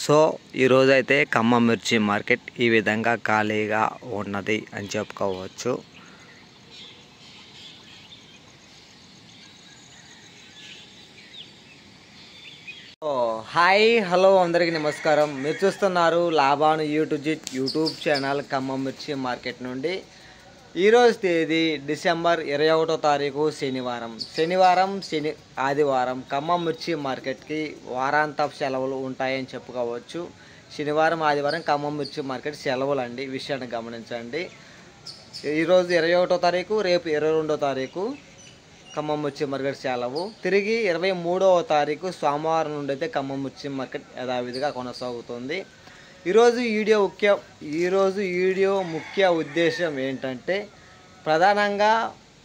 So ఈరోజైతే ఖమ్మం మిర్చి market ఈ విధంగా ఖాళీగా ఉన్నది అని చెప్పుకోవచ్చు. హాయ్ హలో అందరికీ నమస్కారం. మీరు చూస్తున్నారు లాభాను యూట్యూబ్ ఛానల్ ఖమ్మం మిర్చి మార్కెట్ నుండి. ఈరోజు తేదీ డిసెంబర్ 21వ తారీఖు శనివారం ఆదివారం ఖమ్మం మిర్చి మార్కెట్కి వారాంతపు సెలవులు ఉంటాయని చెప్పుకోవచ్చు. శనివారం ఆదివారం ఖమ్మం మిర్చి మార్కెట్ సెలవులు అండి, విషయాన్ని గమనించండి. ఈరోజు 21వ తారీఖు, రేపు 22వ తారీఖు ఖమ్మం మిర్చి మార్కెట్ సెలవు. తిరిగి 23వ తారీఖు సోమవారం నుండి అయితే ఖమ్మం మిర్చి మార్కెట్ యథావిధిగా కొనసాగుతుంది. ఈరోజు వీడియో ముఖ్య ఉద్దేశం ఏంటంటే, ప్రధానంగా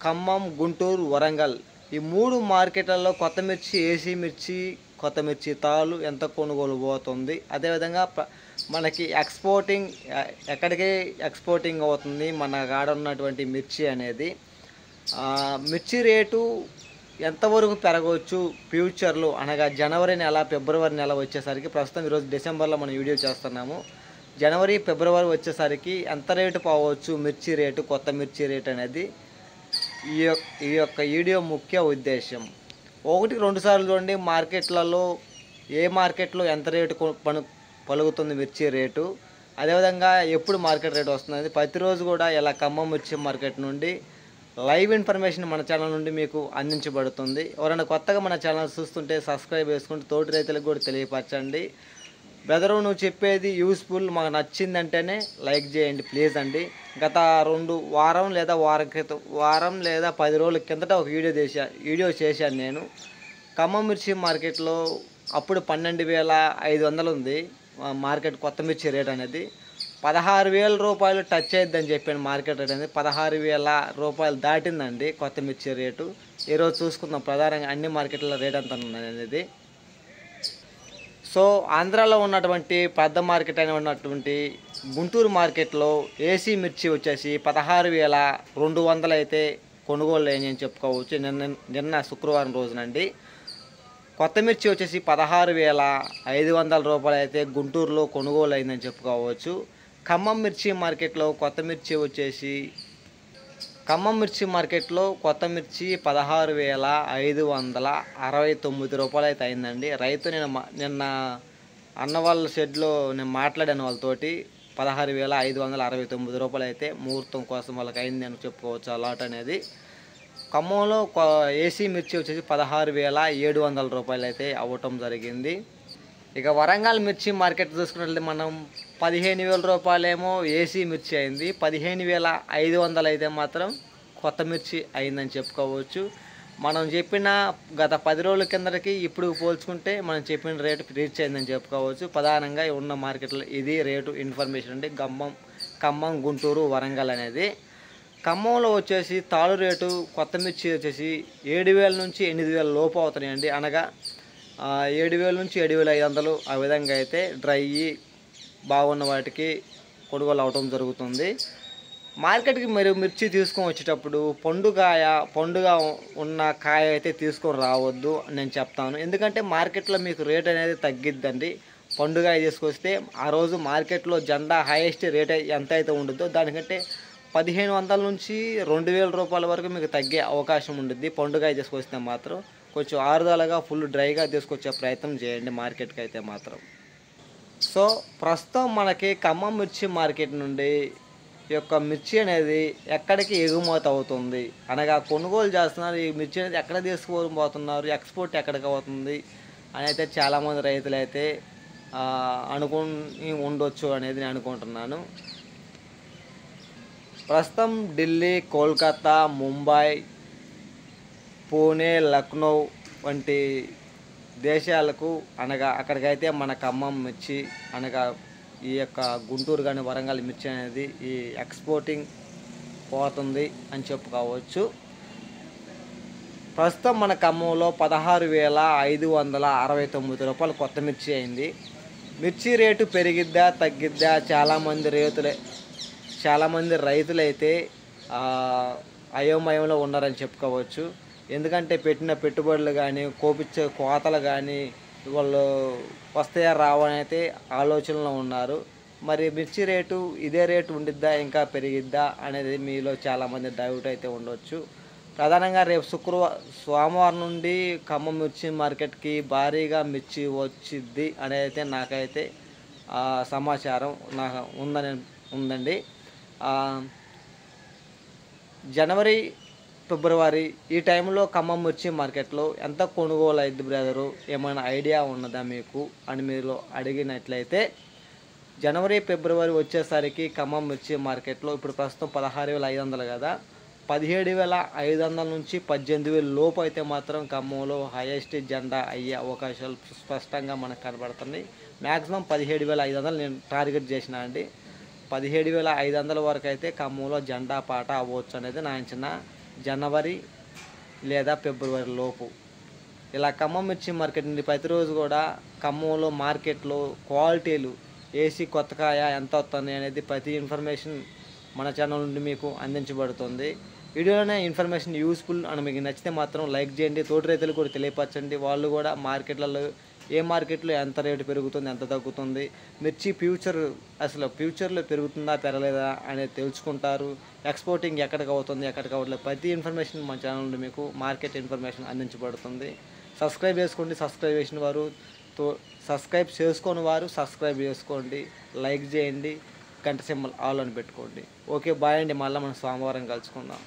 ఖమ్మం, గుంటూరు, వరంగల్ ఈ 3 మార్కెట్లలో కొత్త మిర్చి, ఏసీ మిర్చి, కొత్త మిర్చి తాలు ఎంత కొనుగోలు పోతుంది, అదేవిధంగా మనకి ఎక్కడికి ఎక్స్పోర్టింగ్ అవుతుంది మన కాడ ఉన్నటువంటి మిర్చి అనేది, మిర్చి రేటు ఎంతవరకు పెరగవచ్చు ఫ్యూచర్లో, అనగా జనవరి నెల, ఫిబ్రవరి నెల వచ్చేసరికి, ప్రస్తుతం ఈరోజు డిసెంబర్లో మనం వీడియో చేస్తున్నాము, జనవరి ఫిబ్రవరి వచ్చేసరికి ఎంత రేటు పోవచ్చు మిర్చి రేటు, కొత్త మిర్చి రేటు అనేది ఈ యొక్క వీడియో ముఖ్య ఉద్దేశం. 1-2 సార్లు చూడండి మార్కెట్లలో, ఏ మార్కెట్లో ఎంత రేటు పలుకుతుంది మిర్చి రేటు, అదేవిధంగా ఎప్పుడు మార్కెట్ రేటు వస్తుంది, ప్రతిరోజు కూడా ఇలా ఖమ్మం మిర్చి మార్కెట్ నుండి లైవ్ ఇన్ఫర్మేషన్ మన ఛానల్ నుండి మీకు అందించబడుతుంది. ఎవరైనా కొత్తగా మన ఛానల్ చూస్తుంటే సబ్స్క్రైబ్ చేసుకుంటే తోటి రైతులకు కూడా తెలియపరచండి. బ్రదరు, నువ్వు చెప్పేది యూస్ఫుల్, మాకు నచ్చిందంటేనే లైక్ చేయండి ప్లీజ్ అండి. గత వారం లేదా 10 రోజుల కిందట ఒక వీడియో చేశాను నేను. ఖమ్మం మిర్చి మార్కెట్లో అప్పుడు 12,500 ఉంది మార్కెట్ కొత్త మిర్చి రేట్ అనేది. 16,000 రూపాయలు టచ్ అయిద్దని చెప్పాను మార్కెట్ రేట్ అనేది. 16,000 రూపాయలు దాటిందండి కొత్త మిర్చి రేటు. ఈరోజు చూసుకుందాం ప్రధానంగా అన్ని మార్కెట్ల రేట్ ఎంత ఉన్నది అనేది. సో ఆంధ్రాలో ఉన్నటువంటి పెద్ద మార్కెట్ అయిన ఉన్నటువంటి గుంటూరు మార్కెట్లో ఏసీ మిర్చి వచ్చేసి 16,200 అయితే కొనుగోలు అయ్యాయని చెప్పుకోవచ్చు నిన్న శుక్రవారం రోజునండి. కొత్త మిర్చి వచ్చేసి 16,500 రూపాయలు అయితే గుంటూరులో కొనుగోలు అయిందని చెప్పుకోవచ్చు. ఖమ్మం మిర్చి మార్కెట్లో కొత్త మిర్చి 16,569 రూపాయలు అయితే అయిందండి. రైతు నిన్న అన్న వాళ్ళ షెడ్లో నేను మాట్లాడాను వాళ్ళతోటి, 16,569 రూపాయలు అయితే ముహూర్తం కోసం వాళ్ళకి అయింది అని చెప్పుకోవచ్చు ఆ లాట్ అనేది. ఖమ్మంలో ఏసీ మిర్చి వచ్చేసి 16,700 రూపాయలు అయితే అవ్వటం జరిగింది. ఇక వరంగల్ మిర్చి మార్కెట్ చూసుకున్నట్లయితే మనం 15,000 రూపాయలేమో ఏసీ మిర్చి అయింది, 15,500 అయితే మాత్రం కొత్త మిర్చి అయిందని చెప్పుకోవచ్చు. మనం చెప్పిన గత 10 రోజుల కిందకి ఇప్పుడు పోల్చుకుంటే మనం చెప్పిన రేటు రీచ్ అయిందని చెప్పుకోవచ్చు. ప్రధానంగా ఉన్న మార్కెట్లో ఇది రేటు ఇన్ఫర్మేషన్ అండి. ఖమ్మం, గుంటూరు, వరంగల్ అనేది. ఖమ్మంలో వచ్చేసి తాళు రేటు కొత్త మిర్చి వచ్చేసి 7,000 నుంచి 8,000 లోపు అవుతున్నాయండి. అనగా 7,000 నుంచి 7,500 ఆ విధంగా అయితే డ్రై బాగున్న వాటికి కొనుగోలు అవటం జరుగుతుంది. మార్కెట్కి మీరు మిర్చి తీసుకొని వచ్చేటప్పుడు పండుగ ఉన్న కాయ అయితే తీసుకొని రావద్దు నేను చెప్తాను. ఎందుకంటే మార్కెట్లో మీకు రేట్ అనేది తగ్గిద్దండి. పండుగ తీసుకొస్తే ఆ రోజు మార్కెట్లో జెండా హైయెస్ట్ రేట్ ఎంత అయితే ఉంటుందో దానికంటే 1,500 నుంచి 2,000 రూపాయల వరకు మీకు తగ్గే అవకాశం ఉంటుంది. పండుగ తీసుకొస్తే మాత్రం కొంచెం ఆరుదలగా ఫుల్ డ్రైగా తీసుకొచ్చే ప్రయత్నం చేయండి మార్కెట్కి అయితే మాత్రం. సో ప్రస్తుతం మనకి ఖమ్మం మిర్చి మార్కెట్ నుండి ఈ యొక్క మిర్చి అనేది ఎక్కడికి ఎగుమతి అవుతుంది, అనగా కొనుగోలు చేస్తున్నారు, ఈ మిర్చి అనేది ఎక్కడ తీసుకుపోతున్నారు, ఎక్స్పోర్ట్ ఎక్కడికి అవుతుంది అని అయితే చాలామంది రైతులు అయితే అనుకుని ఉండొచ్చు అనేది నేను అనుకుంటున్నాను. ప్రస్తుతం ఢిల్లీ, కోల్కతా, ముంబై, పూణే, లక్నో వంటి దేశాలకు, అనగా అక్కడికైతే మన ఖమ్మం మిర్చి, అనగా ఈ యొక్క గుంటూరు కానీ వరంగల్ మిర్చి అనేది ఈ ఎక్స్పోర్టింగ్ పోతుంది అని చెప్పుకోవచ్చు. ప్రస్తుతం మన ఖమ్మంలో 16,569 రూపాయలు కొత్త మిర్చి అయింది. మిర్చి రేటు పెరిగిద్దా తగ్గిద్దా చాలామంది రైతులైతే అయోమయంలో ఉన్నారని చెప్పుకోవచ్చు. ఎందుకంటే పెట్టిన పెట్టుబడులు కానీ, కోపించే కోతలు కానీ, వాళ్ళు వస్తాయా రావా అని అయితే ఆలోచనలో ఉన్నారు. మరి మిర్చి రేటు ఇదే రేటు ఉండిద్దా ఇంకా పెరిగిద్దా అనేది మీలో చాలామంది డౌట్ అయితే ఉండొచ్చు. ప్రధానంగా రేపు సోమవారం నుండి ఖమ్మం మిర్చి మార్కెట్కి భారీగా మిర్చి వచ్చిద్ది అనేది అయితే నాకైతే సమాచారం నాకు ఉందండి. జనవరి ఫిబ్రవరి ఈ టైంలో ఖమ్మం మిర్చి మార్కెట్లో ఎంత కొనుగోలు అయింది బ్రదరు, ఏమైనా ఐడియా ఉన్నదా మీకు అని మీరు అడిగినట్లయితే, జనవరి ఫిబ్రవరి వచ్చేసరికి ఖమ్మం మిర్చి మార్కెట్లో ఇప్పుడు ప్రస్తుతం 16,500 కదా, 17,500 నుంచి 18,000 లోపు అయితే మాత్రం ఖమ్మంలో హైయెస్ట్ జెండా అయ్యే అవకాశాలు స్పష్టంగా మనకు కనబడుతుంది. మ్యాక్సిమం 17,500 నేను టార్గెట్ చేసిన అండి. 17,500 వరకు అయితే ఖమ్మంలో జెండా పాట అవ్వచ్చు అనేది నా అంచనా, జనవరి లేదా ఫిబ్రవరి లోపు. ఇలా ఖమ్మం మిర్చి మార్కెట్ నుండి ప్రతిరోజు కూడా ఖమ్మంలో మార్కెట్లో క్వాలిటీలు ఏసీ కొత్తకాయ ఎంత వస్తుంది అనేది ప్రతి ఇన్ఫర్మేషన్ మన ఛానల్ నుండి మీకు అందించబడుతుంది. వీడియోలోనే ఇన్ఫర్మేషన్ యూస్ఫుల్ అని మీకు నచ్చితే మాత్రం లైక్ చేయండి. తోటి రైతులు కూడా తెలియపరచండి. వాళ్ళు కూడా మార్కెట్లలో ఏ మార్కెట్లో ఎంత రేటు పెరుగుతుంది, ఎంత తగ్గుతుంది, మిర్చి అసలు ఫ్యూచర్లో పెరుగుతుందా పెరగలేదా అనేది తెలుసుకుంటారు. ఎక్స్పోర్టింగ్ ఎక్కడికి అవుతుంది, ఎక్కడికి అవ్వట్లేదు, ప్రతి ఇన్ఫర్మేషన్ మన ఛానల్ నుండి మీకు మార్కెట్ ఇన్ఫర్మేషన్ అందించబడుతుంది. సబ్స్క్రైబ్ చేసుకోండి. సబ్స్క్రైబ్ చేసుకొని వారు సబ్స్క్రైబ్ చేసుకోండి, లైక్ చేయండి, గంట సింబల్ ఆల్ అని పెట్టుకోండి. ఓకే, బాయ్ అండి. మళ్ళీ మనం సోమవారం కలుసుకుందాం.